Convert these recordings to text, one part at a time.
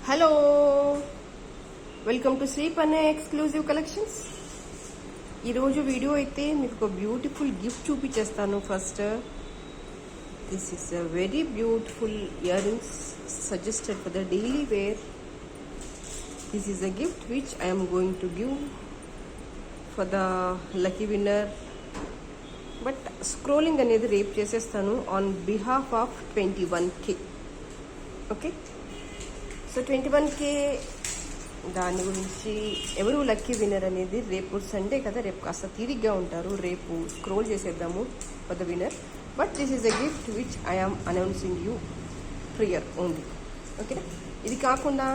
Hello, welcome to Sleep అనే exclusive collections. ఈరోజు video అయితే మీకు ఒక బ్యూటిఫుల్ గిఫ్ట్ చూపించేస్తాను. First this is a very beautiful ear rings suggested for the daily wear. This is a gift which I am going to give for the lucky winner. But scrolling అనేది రేపు చేసేస్తాను on behalf of 21K. Okay, so 21K దాని గురించి ఎవరు lucky winner అనేది రేపు Sunday కదా, రేపు కాస్త తీరిగ్గా ఉంటారు, రేపు స్క్రోల్ చేసేద్దాము for the winner. But this is a gift which I am announcing you prior only. ఓకేనా, ఇది కాకుండా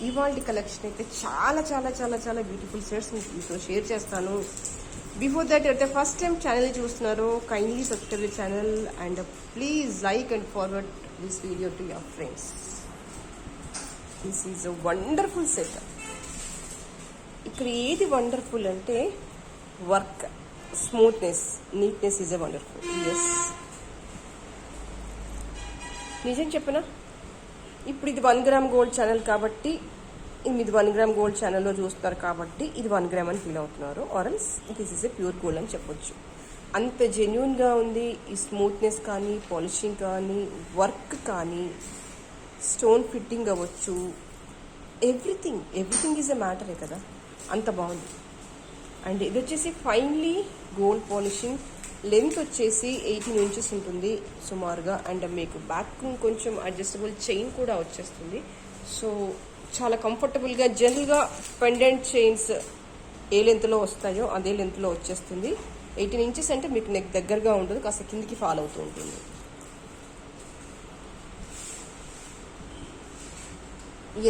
ఇవాళ కలెక్షన్ అయితే చాలా చాలా చాలా చాలా బ్యూటిఫుల్ సెట్స్ మీతో షేర్ చేస్తాను. బిఫోర్ దట్, అయితే ఫస్ట్ టైం ఛానల్ చూస్తున్నారో kindly subscribe the channel and please like and forward this video to your friends. This is a wonderful set. ఇక్కడ ఏది వండర్ఫుల్ అంటే work, smoothness, neatness is a wonderful. Yes, నిజం చెప్పనా, ఇప్పుడు ఇది 1 gram gold channel కాబట్టి, ఇది 1 గ్రామ్ గోల్డ్ ఛానల్లో చూస్తారు కాబట్టి ఇది 1 గ్రామ్ అని ఫీల్ అవుతున్నారు. ఆర్ఎల్స్ this is a pure gold అని చెప్పొచ్చు. అంత జెన్యున్గా ఉంది ఈ స్మూత్నెస్ కానీ, పాలిషింగ్ కానీ, వర్క్ కానీ, స్టోన్ ఫిట్టింగ్ అవ్వచ్చు, ఎవ్రీథింగ్ ఈజ్ ఎ మ్యాటరే కదా, అంత బాగుంది. అండ్ ఇది వచ్చేసి ఫైన్లీ గోల్డ్ పాలిషింగ్. లెంత్ వచ్చేసి 18 ఇంచెస్ ఉంటుంది సుమారుగా. అండ్ మీకు బ్యాక్ కొంచెం అడ్జస్టబుల్ చైన్ కూడా వచ్చేస్తుంది. సో చాలా కంఫర్టబుల్గా, జనరల్గా పెండెంట్ చైన్స్ ఏ లెంత్లో వస్తాయో అదే లెంత్లో వచ్చేస్తుంది. 18 ఇంచెస్ అంటే మీకు నెక్ దగ్గరగా ఉండదు, కాస్త కిందికి ఫాలో అవుతూ ఉంటుంది.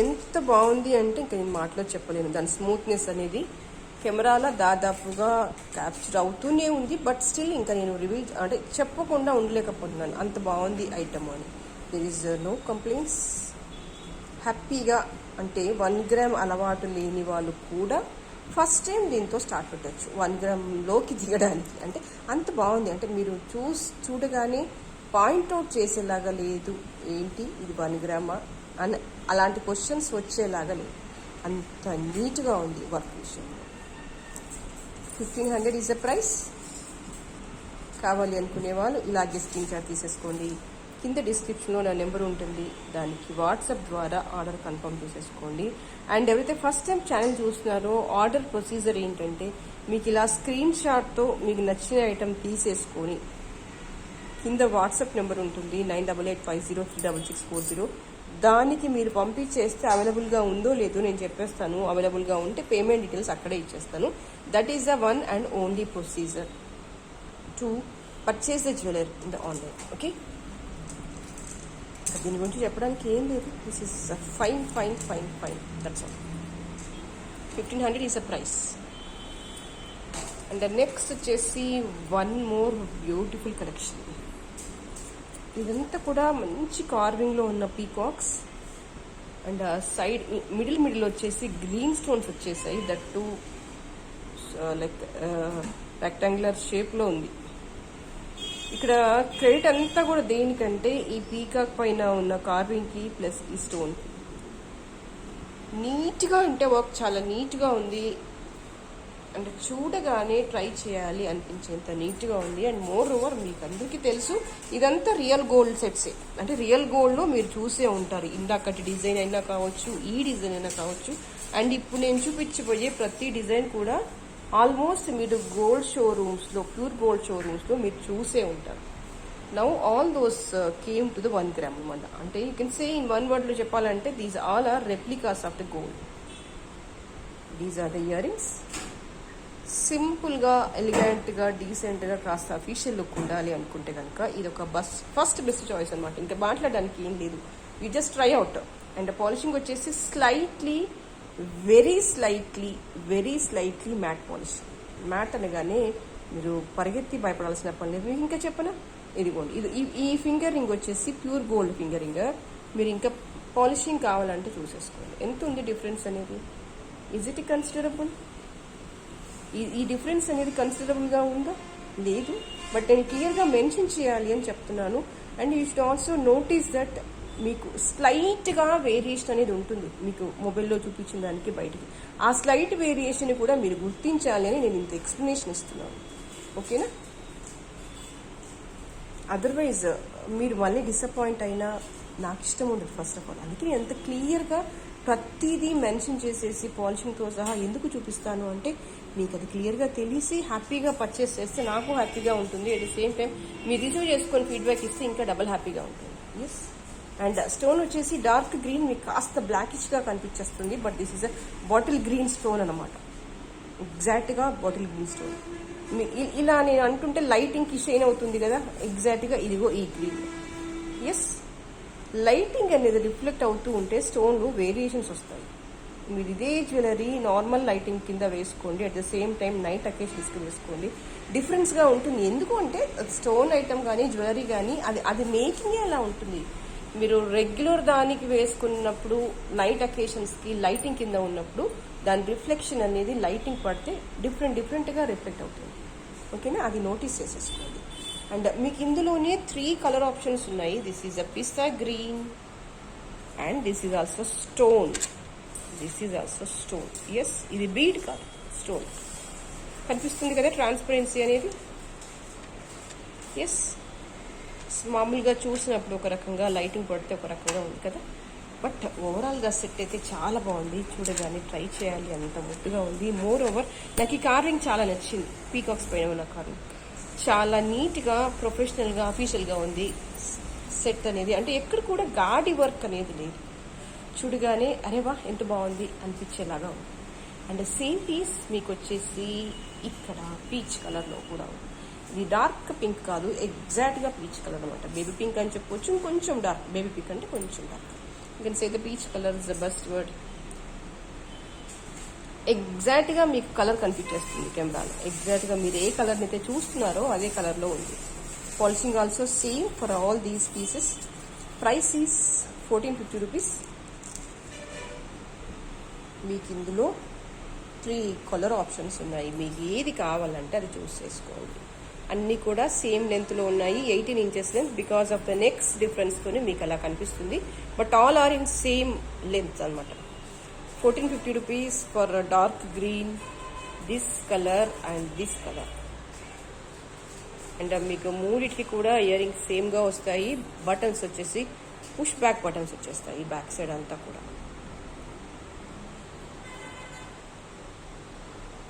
ఎంత బాగుంది అంటే ఇంకా నేను మాటలో చెప్పలేను. దాని స్మూత్నెస్ అనేది కెమెరాలో దాదాపుగా క్యాప్చర్ అవుతూనే ఉంది. బట్ స్టిల్ ఇంకా నేను రివీల్ అంటే చెప్పకుండా ఉండలేకపోతున్నాను, అంత బాగుంది ఐటమ్ అని. There is no complaints. హ్యాపీగా అంటే 1 గ్రామ్ అలవాటు లేని వాళ్ళు కూడా ఫస్ట్ టైం దీంతో స్టార్ట్ పెట్టచ్చు 1 గ్రామ్లోకి దిగడానికి. అంటే అంత బాగుంది. అంటే మీరు చూడగానే పాయింట్అవుట్ చేసేలాగా లేదు, ఏంటి ఇది 1 గ్రామా అని అలాంటి క్వశ్చన్స్ వచ్చేలాగా లేదు, అంత నీట్గా ఉంది వర్క్ విషయంలో. 1500 ఈజ్ ద ప్రైస్. కావాలి అనుకునే వాళ్ళు ఇలాగే స్క్రీన్ షాట్ తీసేసుకోండి. కింద డిస్క్రిప్షన్లో నా నెంబర్ ఉంటుంది, దానికి వాట్సాప్ ద్వారా ఆర్డర్ కన్ఫర్మ్ చేసేసుకోండి. అండ్ ఎవరైతే ఫస్ట్ టైం ఛానల్ చూస్తున్నారో ఆర్డర్ ప్రొసీజర్ ఏంటంటే, మీకు ఇలా స్క్రీన్ షాట్తో మీకు నచ్చిన ఐటమ్ తీసేసుకొని కింద వాట్సాప్ నెంబర్ ఉంటుంది 9885036640. దానికి మీరు పంపించేస్తే అవైలబుల్గా ఉందో లేదో నేను చెప్పేస్తాను. అవైలబుల్గా ఉంటే పేమెంట్ డీటెయిల్స్ అక్కడే ఇచ్చేస్తాను. That is the one and only procedure to purchase the jewellery in the online. Okay, దీని గురించి చెప్పడానికి ఏం లేదు. This is fine fine fine fine, that's all. 1500 is a price. And next వచ్చేసి వన్ మోర్ బ్యూటిఫుల్ కలెక్షన్. ఇదంతా కూడా మంచి కార్వింగ్లో ఉన్న పీకాక్స్. అండ్ సైడ్ మిడిల్ వచ్చేసి గ్రీన్ స్టోన్స్ వచ్చేసాయి. దట్ టు లైక్ రెక్టాంగులర్ షేప్లో ఉంది. ఇక్కడ క్రెడిట్ అంతా కూడా దేనికంటే ఈ పీకాక్ పైన ఉన్న కార్వింగ్కి ప్లస్ ఈ స్టోన్. నీట్గా అంటే వర్క్ చాలా నీట్గా ఉంది. అంటే చూడగానే ట్రై చేయాలి అనిపించేంత నీట్గా ఉంది. అండ్ మోర్ ఓవర్ మీకు అందరికీ తెలుసు ఇదంతా రియల్ గోల్డ్ సెట్సే. అంటే రియల్ గోల్డ్లో మీరు చూసే ఉంటారు. ఇందాకటి డిజైన్ అయినా కావచ్చు, ఈ డిజైన్ అయినా కావచ్చు. అండ్ ఇప్పుడు నేను చూపించబోయే ప్రతి డిజైన్ కూడా ఆల్మోస్ట్ మీరు గోల్డ్ షోరూమ్స్లో, ప్యూర్ గోల్డ్ షోరూమ్స్లో మీరు చూసే ఉంటారు. Now all those came to the 1 gram అనమాట. అంటే you can say in one వర్డ్లో చెప్పాలంటే these all are replicas of the gold. These are the ear rings. సింపుల్గా, ఎలిగెంట్గా, డీసెంట్గా, కాస్త అఫీషియల్ లుక్ ఉండాలి అనుకుంటే కనుక ఇది ఒక ఫస్ట్ బెస్ట్ చాయిస్ అనమాట. ఇంకా మాట్లాడడానికి ఏం లేదు, you just try out. And polishing వచ్చేసి very slightly matte polish. Matte అనగానే మీరు పరిగెత్తి భయపడాల్సిన పని లేదు. మీకు ఇంకా చెప్పనా, ఇదిగోండి, ఈ ఫింగర్ రింగ్ వచ్చేసి ప్యూర్ గోల్డ్ ఫింగర్ రింగ్. మీరు ఇంకా పాలిషింగ్ కావాలంటే చూసేసుకోండి. ఎంత ఉంది డిఫరెన్స్ అనేది. Is it considerable? ఈ డిఫరెన్స్ అనేది కన్సిడరబుల్గా ఉందా? లేదు. బట్ నేను క్లియర్గా మెన్షన్ చేయాలి అని చెప్తున్నాను. And you should also notice that మీకు స్లైట్గా వేరియేషన్ అనేది ఉంటుంది మీకు మొబైల్లో చూపించిన దానికి బయటికి. ఆ స్లైట్ వేరియేషన్ కూడా మీరు గుర్తించాలి అని నేను ఇంత ఎక్స్ప్లెనేషన్ ఇస్తున్నాను. ఓకేనా? అదర్వైజ్ మీరు మళ్ళీ డిసప్పాయింట్ అయినా నాకు ఇష్టం ఉండదు ఫస్ట్ ఆఫ్ ఆల్. అందుకే ఎంత క్లియర్గా ప్రతిదీ మెన్షన్ చేసేసి పాలిషింగ్తో సహా ఎందుకు చూపిస్తాను అంటే మీకు అది క్లియర్గా తెలిసి హ్యాపీగా పర్చేస్ చేస్తే నాకు హ్యాపీగా ఉంటుంది. అట్ ది సేమ్ టైం మీరు రిసీవ్ చేసుకొని ఫీడ్బ్యాక్ ఇస్తే ఇంకా డబల్ హ్యాపీగా ఉంటుంది. ఎస్. అండ్ స్టోన్ వచ్చేసి డార్క్ గ్రీన్, మీకు కాస్త బ్లాకిష్గా కనిపించేస్తుంది, but this is a bottle green stone అనమాట. ఎగ్జాక్ట్గా బాటిల్ గ్రీన్ స్టోన్. ఇలా నేను అంటుంటే లైటింగ్కి షైన్ అవుతుంది కదా, ఎగ్జాక్ట్గా ఇదిగో ఈ గ్రీన్. ఎస్, లైటింగ్ అనేది రిఫ్లెక్ట్ అవుతూ ఉంటే స్టోన్లు వేరియేషన్స్ వస్తాయి. మీరు ఇదే జ్యువెలరీ నార్మల్ లైటింగ్ కింద వేసుకోండి, at the same time night అకేషన్స్కి వేసుకోండి, డిఫరెన్స్గా ఉంటుంది. ఎందుకు అంటే స్టోన్ ఐటమ్ కానీ జ్యువెలరీ కానీ అది మేకింగే అలా ఉంటుంది. మీరు రెగ్యులర్ దానికి వేసుకున్నప్పుడు నైట్ అకేషన్స్కి లైటింగ్ కింద ఉన్నప్పుడు దాని రిఫ్లెక్షన్ అనేది లైటింగ్ పడితే డిఫరెంట్గా రిఫ్లెక్ట్ అవుతుంది. ఓకేనా? అది నోటీస్ చేసేసుకోండి. అండ్ మీకు ఇందులోనే 3 కలర్ ఆప్షన్స్ ఉన్నాయి. This is a pista green and this is also stone. Yes, ఇది బీడ్ కాదు, స్టోన్. కనిపిస్తుంది కదా ట్రాన్స్పరెన్సీ అనేది. ఎస్, మామూలుగా చూసినప్పుడు ఒక రకంగా, లైటింగ్ పడితే ఒక రకంగా ఉంది కదా, బట్ ఓవరాల్గా సెట్ అయితే చాలా బాగుంది. చూడగానే ట్రై చేయాలి, అంత ముద్దుగా ఉంది. మోర్ ఓవర్ నాకు ఈ కార్వింగ్ చాలా నచ్చింది. పీకాక్స్ పైన ఉన్న కార్వింగ్ చాలా నీట్గా, ప్రొఫెషనల్గా, అఫీషియల్గా ఉంది సెట్ అనేది. అంటే ఎక్కడ కూడా గాడి వర్క్ అనేది లేదు. చూడగానే అరే వా ఎంత బాగుంది అనిపించేలాగా ఉంది. అండ్ సేమ్ పీస్ మీకు వచ్చేసి ఇక్కడ పీచ్ కలర్లో కూడా ఉంది. ఇది డార్క్ పింక్ కాదు, ఎగ్జాక్ట్గా పీచ్ కలర్ అనమాట. బేబీ పింక్ అని చెప్పొచ్చు, కొంచెం డార్క్. బేబీ పింక్ అంటే కొంచెం dark. You can say the peach colour is the best word. ఎగ్జాక్ట్గా మీకు కలర్ కనిపించేస్తుంది కెమెరాలో. ఎగ్జాక్ట్గా మీరు ఏ కలర్ని అయితే చూస్తున్నారో అదే కలర్లో ఉంది. Polishing also same for all these pieces. Price is 1450 rupees. మీకు ఇందులో 3 కలర్ ఆప్షన్స్ ఉన్నాయి. మీకు ఏది కావాలంటే అది చూస్ చేసుకోండి. అన్నీ కూడా సేమ్ లెంత్లో ఉన్నాయి. 18 inches length. Because of the necks డిఫరెన్స్తోనే మీకు అలా కనిపిస్తుంది, but all are in same length అనమాట. 1450 rupees for a dark green, this color and this color. And మీకు మూడిటికి కూడా ఇయర్ రింగ్స్ సేమ్గా వస్తాయి. బటన్స్ వచ్చేసి పుష్ బ్యాక్ బటన్స్ వచ్చేస్తాయి బ్యాక్ సైడ్ అంతా కూడా.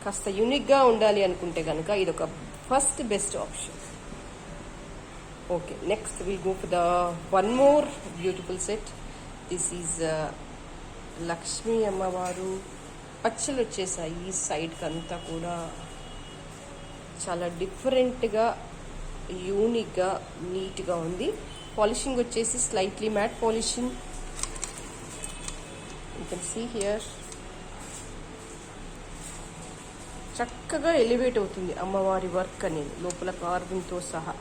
కాస్త యూనిక్గా ఉండాలి అనుకుంటే కనుక ఇది ఒక first best option. Okay, next will go for the one more beautiful set. This is Lakshmi అమ్మవారు. పచ్చలు వచ్చేసాయి సైడ్కి అంతా కూడా. చాలా డిఫరెంట్గా, యూనిక్గా, నీట్గా ఉంది. పాలిషింగ్ వచ్చేసి slightly matte polishing. You can see here. చక్కగా ఎలివేట్ అవుతుంది అమ్మవారి వర్క్ అనేది లోపల కార్వింగ్తో సహా.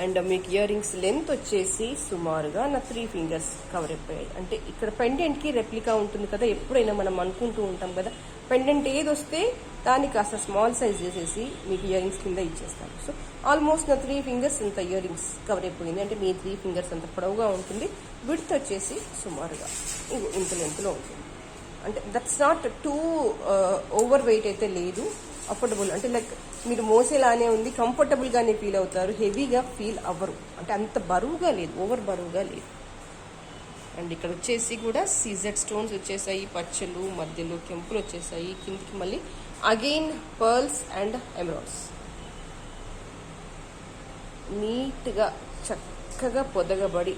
అండ్ మీకు ఇయర్ రింగ్స్ లెంత్ వచ్చేసి సుమారుగా నా 3 ఫింగర్స్ కవర్ అయిపోయాయి. అంటే ఇక్కడ పెండెంట్కి రెప్లికా ఉంటుంది కదా, ఎప్పుడైనా మనం అనుకుంటూ ఉంటాం కదా పెండెంట్ ఏది వస్తే దాన్ని కాస్త స్మాల్ సైజ్ చేసేసి మీకు ఇయర్ రింగ్స్ కింద ఇచ్చేస్తాను. సో ఆల్మోస్ట్ నా 3 ఫింగర్స్ ఇంత ఇయర్ రింగ్స్ కవర్ అయిపోయింది. అంటే మీ 3 ఫింగర్స్ అంత పొడవుగా ఉంటుంది. విడ్త్ వచ్చేసి సుమారుగా ఇంత లెంత్లో ఉంటుంది. అంటే that's not two over weight అయితే లేదు, అఫోర్డబుల్. అంటే లైక్ మీరు మోసేలానే ఉంది, కంఫర్టబుల్గానే ఫీల్ అవుతారు, హెవీగా ఫీల్ అవ్వరు. అంటే అంత బరువుగా లేదు, ఓవర్ బరువుగా లేదు. అండ్ ఇక్కడ వచ్చేసి కూడా సీజెడ్ స్టోన్స్ వచ్చేసాయి, పచ్చలు, మధ్యలో కెంపులు వచ్చేసాయి, కిందికి మళ్ళీ అగైన్ పర్ల్స్ అండ్ ఎమరాల్డ్స్. నీట్గా చక్కగా పొదగబడి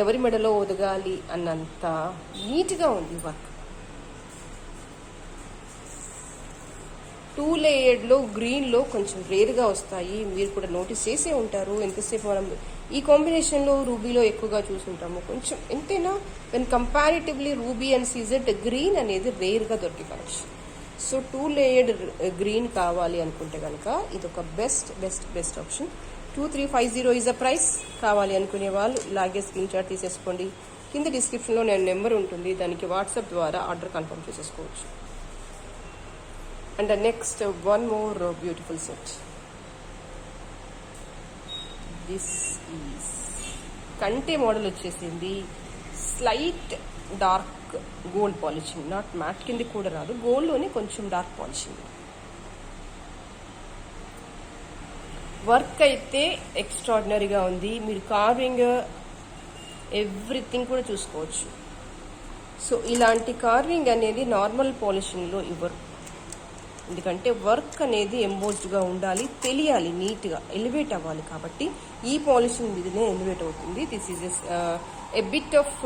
ఎవరి మెడలో ఒదగాలి అన్నంత నీట్గా ఉంది వర్క్. 2 లేయర్డ్లో గ్రీన్లో కొంచెం రేర్గా వస్తాయి. మీరు కూడా నోటీస్ చేసే ఉంటారు. ఎంతసేపు మనం ఈ కాంబినేషన్లో రూబీలో ఎక్కువగా చూసుంటాము. కొంచెం ఎంతైనా when comparatively ruby and CZ green అనేది రేర్గా దొరికే కలెక్షన్. సో 2 లేయర్డ్ గ్రీన్ కావాలి అనుకుంటే కనుక ఇది ఒక best option. 2350 is the price. కావాలి అనుకునే వాళ్ళు ఇలాగే స్క్రీన్ షాట్ తీసేసుకోండి. కింద డిస్క్రిప్షన్లో నేను నెంబర్ ఉంటుంది, దానికి వాట్సాప్ ద్వారా ఆర్డర్ కన్ఫర్మ్ చేసేసుకోవచ్చు. And next one more beautiful set. This is కంటే మోడల్ వచ్చేసింది. Slight dark gold polishing, not matte కింద కూడా రాదు, గోల్డ్లోనే కొంచెం డార్క్ పాలిషింగ్. వర్క్ అయితే ఎక్స్ట్రాడినరీగా ఉంది. మీరు కార్వింగ్ ఎవ్రీథింగ్ కూడా చూసుకోవచ్చు. సో ఇలాంటి కార్వింగ్ అనేది నార్మల్ పాలిషింగ్లో ఇవ్వరు, ఎందుకంటే వర్క్ అనేది ఎంబోస్డ్గా ఉండాలి, తెలియాలి, నీట్గా ఎలివేట్ అవ్వాలి. కాబట్టి ఈ పాలిషింగ్ మీదనే ఎలివేట్ అవుతుంది. This is a bit of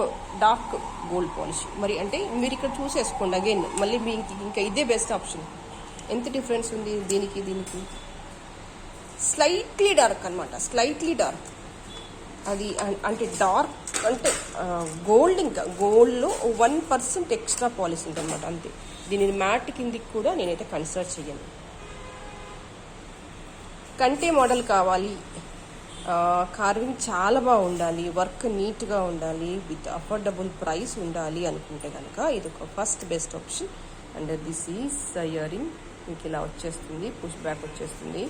dark gold polishing. మరి అంటే మీరు ఇక్కడ చూసేసుకోండి అగైన్, మళ్ళీ మీకు ఇంకా ఇదే బెస్ట్ ఆప్షన్. ఎంత డిఫరెన్స్ ఉంది దీనికి దీనికి? స్లైట్లీ డార్క్ అనమాట, స్లైట్లీ డార్క్. అది అంటే డార్క్ అంటే గోల్డ్, ఇంకా గోల్డ్లో 1% ఎక్స్ట్రా పాలిషింగ్ అనమాట, అంతే. దీనిని మ్యాట్ కిందికి కూడా నేనైతే కన్సిడర్ చేయను. కంటే మోడల్ కావాలి, కార్వింగ్ చాలా బాగా ఉండాలి, వర్క్ నీట్గా ఉండాలి, విత్ అఫోర్డబుల్ ప్రైస్ ఉండాలి అనుకుంటే కనుక ఇది ఒక first best option. And this is earring. మీకు ఇలా వచ్చేస్తుంది, పుష్ బ్యాక్ వచ్చేస్తుంది.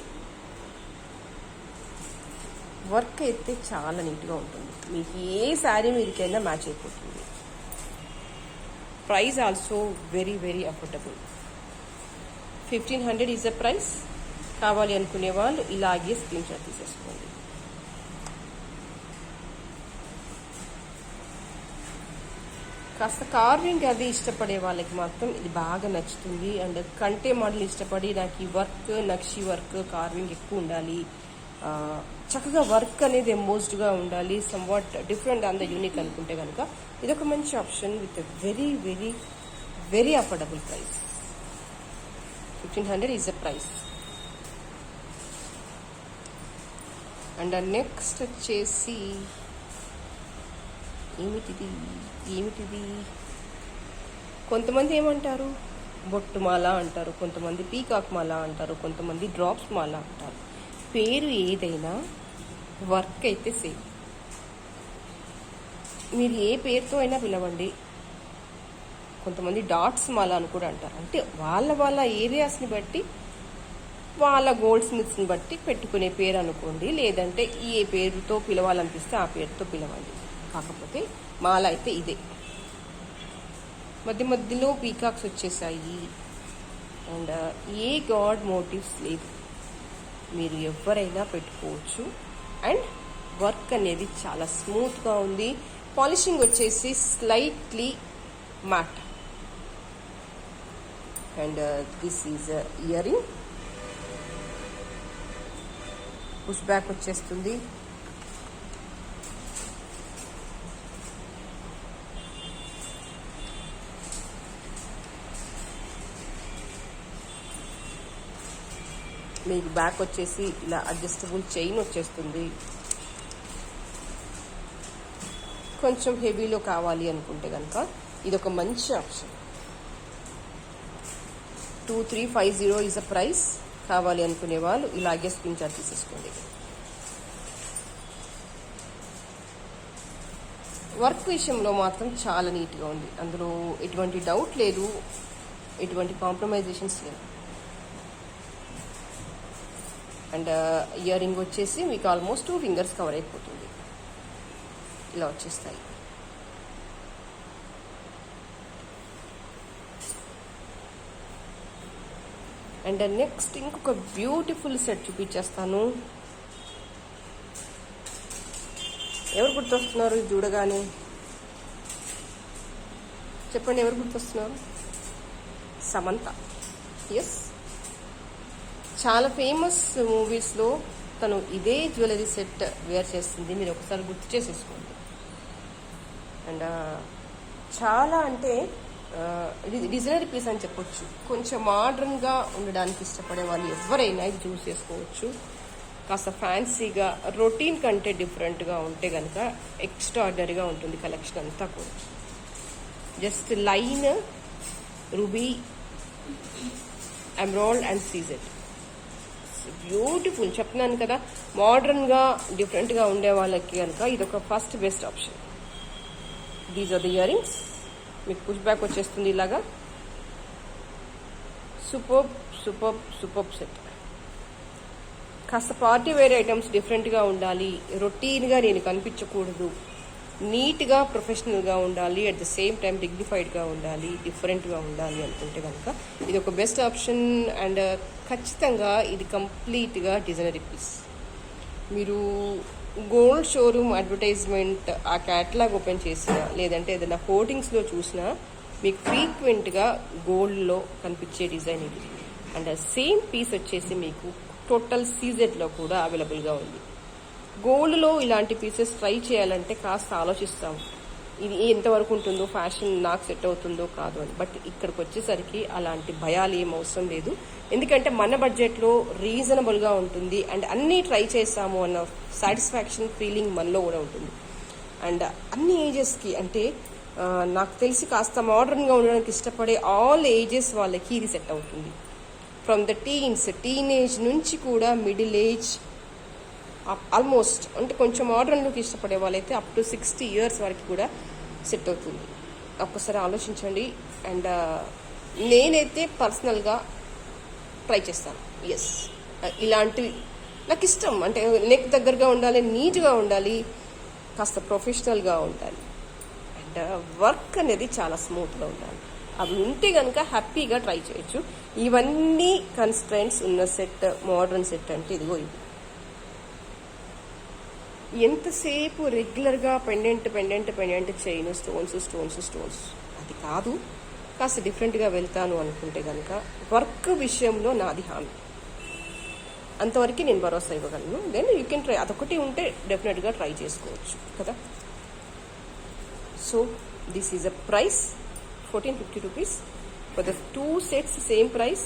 వర్క్ అయితే చాలా నీట్గా ఉంటుంది, మీకు ఏ శారీ మీదకైనా మ్యాచ్ అయిపోతుంది. Price also very very affordable. 1500 is the price. కావాలి అనుకునే వాళ్ళు ఇలాగే స్క్రీన్ షాట్ తీసేసుకోండి. కాస్త కార్వింగ్ అది ఇష్టపడే వాళ్ళకి మాత్రం ఇది బాగా నచ్చుతుంది. అండ్ కంటే మోడల్ ఇష్టపడి నాకు ఈ వర్క్, నక్షి వర్క్, కార్వింగ్ ఎక్కువ ఉండాలి, చక్కగా వర్క్ అనేది ఎంబోస్డ్గా ఉండాలి, సమ్వాట్ డిఫరెంట్ అండ్ యూనిక్ అనుకుంటే కనుక ఇదొక మంచి option with very very very affordable price. 1500 is the price. And next వచ్చేసి ఏమిటిది కొంతమంది ఏమంటారు, బొట్టు మాల అంటారు, కొంతమంది పీకాక్ మాల అంటారు, కొంతమంది డ్రాప్స్ మాల అంటారు. పేరు ఏదైనా వర్క్ అయితే సేమ్. మీరు ఏ పేరుతో అయినా పిలవండి. కొంతమంది డాట్స్ మాల అని కూడా అంటారు. అంటే వాళ్ళ ఏరియాస్ని బట్టి, వాళ్ళ గోల్డ్ స్మిత్స్ని బట్టి పెట్టుకునే పేరు అనుకోండి, లేదంటే ఏ పేరుతో పిలవాలనిపిస్తే ఆ పేరుతో పిలవండి. కాకపోతే మాల అయితే ఇదే. మధ్య మధ్యలో పీకాక్స్ వచ్చేసాయి. అండ్ ఏ గాడ్ మోటివ్స్ లేదు, మీరు ఎవరైనా పెట్టుకోవచ్చు. అండ్ వర్క్ అనేది చాలా స్మూత్గా ఉంది. పాలిషింగ్ వచ్చేసి slightly matte. And this is earring. Push back వచ్చేస్తుంది. మీకు బ్యాక్ వచ్చేసి ఇలా అడ్జస్టబుల్ చైన్ వచ్చేస్తుంది. కొంచెం హెవీలో కావాలి అనుకుంటే కనుక ఇదొక మంచి ఆప్షన్. 2350 is a price. కావాలి అనుకునే వాళ్ళు ఇలాగే స్క్రీన్ షాట్ తీసేసుకోండి. వర్క్ విషయంలో మాత్రం చాలా నీట్గా ఉంది, అందులో ఎటువంటి డౌట్ లేదు, ఎటువంటి కాంప్రమైజేషన్స్ లేవు. అండ్ ఇయర్ రింగ్ వచ్చేసి మీకు ఆల్మోస్ట్ 2 ఫింగర్స్ కవర్ అయిపోతుంది. ఇలా వచ్చేస్తాయి. అండ్ నెక్స్ట్ ఇంకొక బ్యూటిఫుల్ సెట్ చూపించేస్తాను. ఎవరు గుర్తొస్తున్నారు ఇది చూడగానే? చెప్పండి, ఎవరు గుర్తొస్తున్నారు? సమంత. ఎస్, చాలా ఫేమస్ మూవీస్లో తను ఇదే జ్యువెలరీ సెట్ వేర్ చేస్తుంది. మీరు ఒకసారి గుర్తు చేసేసుకోండి. అండ్ చాలా అంటే డిజైనరీ పీస్ అని చెప్పొచ్చు. కొంచెం మోడర్న్గా ఉండడానికి ఇష్టపడే వాళ్ళు ఎవరైనా ఇది చూస్ చేసుకోవచ్చు. కాస్త ఫ్యాన్సీగా, రొటీన్ కంటే డిఫరెంట్గా ఉంటే కనుక ఎక్స్ట్రాడినరీగా ఉంటుంది కలెక్షన్ అంతా కూడా. Just line, ruby, emerald and CZ. Beautiful. చెప్తున్నాను కదా, మోడర్న్గా డిఫరెంట్గా ఉండే వాళ్ళకి కనుక ఇదొక first best option. These are the year rings. మీకు పుష్ బ్యాక్ వచ్చేస్తుంది ఇలాగా. Super super super set. కాస్త పార్టీ వేర్ ఐటమ్స్ డిఫరెంట్గా ఉండాలి, రొటీన్గా నేను కనిపించకూడదు, నీట్గా ప్రొఫెషనల్గా ఉండాలి, అట్ ద సేమ్ టైం డిగ్నిఫైడ్గా ఉండాలి, డిఫరెంట్గా ఉండాలి అనుకుంటే కనుక ఇది ఒక బెస్ట్ ఆప్షన్. అండ్ ఖచ్చితంగా ఇది కంప్లీట్గా డిజైనరీ పీస్. మీరు గోల్డ్ షోరూమ్ అడ్వర్టైజ్మెంట్ ఆ క్యాటలాగ్ ఓపెన్ చేసినా లేదంటే ఏదైనా హోర్డింగ్స్లో చూసినా మీకు ఫ్రీక్వెంట్గా గోల్డ్లో కనిపించే డిజైన్ ఇది. అండ్ సేమ్ పీస్ వచ్చేసి మీకు టోటల్ సీజెడ్లో కూడా అవైలబుల్గా ఉంది. గోల్డ్లో ఇలాంటి పీసెస్ ట్రై చేయాలంటే కాస్త ఆలోచిస్తాము, ఇది ఎంతవరకు ఉంటుందో, ఫ్యాషన్ నాకు సెట్ అవుతుందో కాదు అని. బట్ ఇక్కడికి వచ్చేసరికి అలాంటి భయాలు ఏం అవసరం లేదు, ఎందుకంటే మన బడ్జెట్లో రీజనబుల్గా ఉంటుంది. అండ్ అన్నీ ట్రై చేస్తాము అన్న సాటిస్ఫాక్షన్ ఫీలింగ్ మనలో కూడా ఉంటుంది. అండ్ అన్ని ఏజెస్కి, అంటే నాకు తెలిసి కాస్త మోడర్న్గా ఉండడానికి ఇష్టపడే ఆల్ ఏజెస్ వాళ్ళకి ఇది సెట్ అవుతుంది. ఫ్రమ్ ద టీనేజ్ నుంచి కూడా మిడిల్ ఏజ్, ఆల్మోస్ట్ అంటే కొంచెం మోడర్న్ లుక్ ఇష్టపడే వాళ్ళైతే అప్ టు 60 years వరకు కూడా సెట్ అవుతుంది. ఒక్కసారి ఆలోచించండి. అండ్ నేనైతే పర్సనల్గా ట్రై చేస్తాను. ఎస్, ఇలాంటివి నాకు ఇష్టం. అంటే నెక్ దగ్గరగా ఉండాలి, నీట్గా ఉండాలి, కాస్త ప్రొఫెషనల్గా ఉండాలి, అండ్ వర్క్ అనేది చాలా స్మూత్గా ఉండాలి. అవి ఉంటే కనుక హ్యాపీగా ట్రై చేయొచ్చు. ఇవన్నీ కన్స్ట్రెంట్స్ ఉన్న సెట్, మోడర్న్ సెట్ అంటే ఇదిగో ఇది. ఎంతసేపు రెగ్యులర్గా పెండెంట్ చైన్, స్టోన్స్ అది కాదు, కాస్త డిఫరెంట్గా వెళ్తాను అనుకుంటే కనుక వర్క్ విషయంలో నాది హామీ, అంతవరకు నేను భరోసా ఇవ్వగలను. Then you can try. అదొకటి ఉంటే డెఫినెట్గా ట్రై చేసుకోవచ్చు కదా. So this is a price 1450 rupees for the 2 sets, same price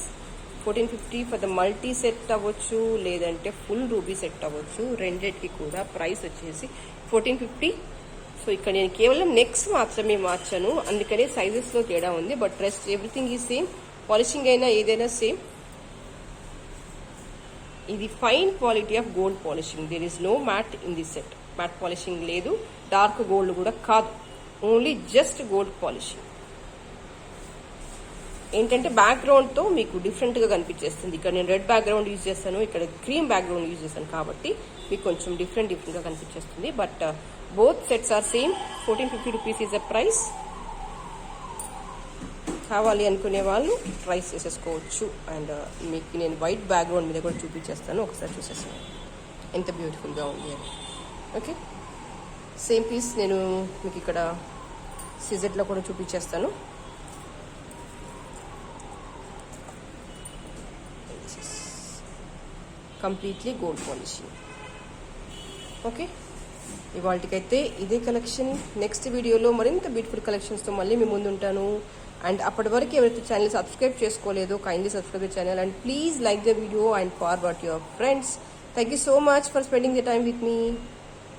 1450 for the multi set అవ్వచ్చు లేదంటే ఫుల్ రూబీ సెట్ అవ్వచ్చు, రెండింటికి కూడా ప్రైస్ వచ్చేసి 1450. సో ఇక్కడ నేను కేవలం నెక్స్ మాత్రమే మార్చాను, అందుకనే సైజెస్లో తేడా ఉంది. But rest everything is same. Polishing అయినా ఏదైనా సేమ్. ఇది fine quality of gold polishing. There is no matte in this set. Matte polishing లేదు, డార్క్ గోల్డ్ కూడా కాదు, ఓన్లీ జస్ట్ గోల్డ్ పాలిషింగ్. ఏంటంటే బ్యాక్గ్రౌండ్తో మీకు డిఫరెంట్గా కనిపించేస్తుంది. ఇక్కడ నేను రెడ్ బ్యాక్గ్రౌండ్ యూజ్ చేస్తాను, ఇక్కడ క్రీమ్ బ్యాక్గ్రౌండ్ యూజ్ చేస్తాను, కాబట్టి మీకు కొంచెం డిఫరెంట్గా కనిపించేస్తుంది. But both sets are same. 1450 rupees is a price. కావాలి అనుకునే వాళ్ళు ట్రై చేసేసుకోవచ్చు. అండ్ మీకు నేను వైట్ బ్యాక్గ్రౌండ్ మీద కూడా చూపించేస్తాను, ఒకసారి చూసేస్తాను ఎంత బ్యూటిఫుల్గా ఉంది అని. ఓకే, సేమ్ పీస్ నేను మీకు ఇక్కడ సిజెట్లో కూడా చూపించేస్తాను. Completely gold polishing. ఓకే, ఇవాళకైతే ఇదే కలెక్షన్. నెక్స్ట్ వీడియోలో మరింత బ్యూటిఫుల్ కలెక్షన్స్తో మళ్ళీ మీ ముందు ఉంటాను. అండ్ అప్పటి వరకు ఎవరైతే ఛానల్ సబ్స్క్రైబ్ చేసుకోలేదో kindly subscribe the channel and please like the video and forward your friends. Thank you so much for spending the time with me.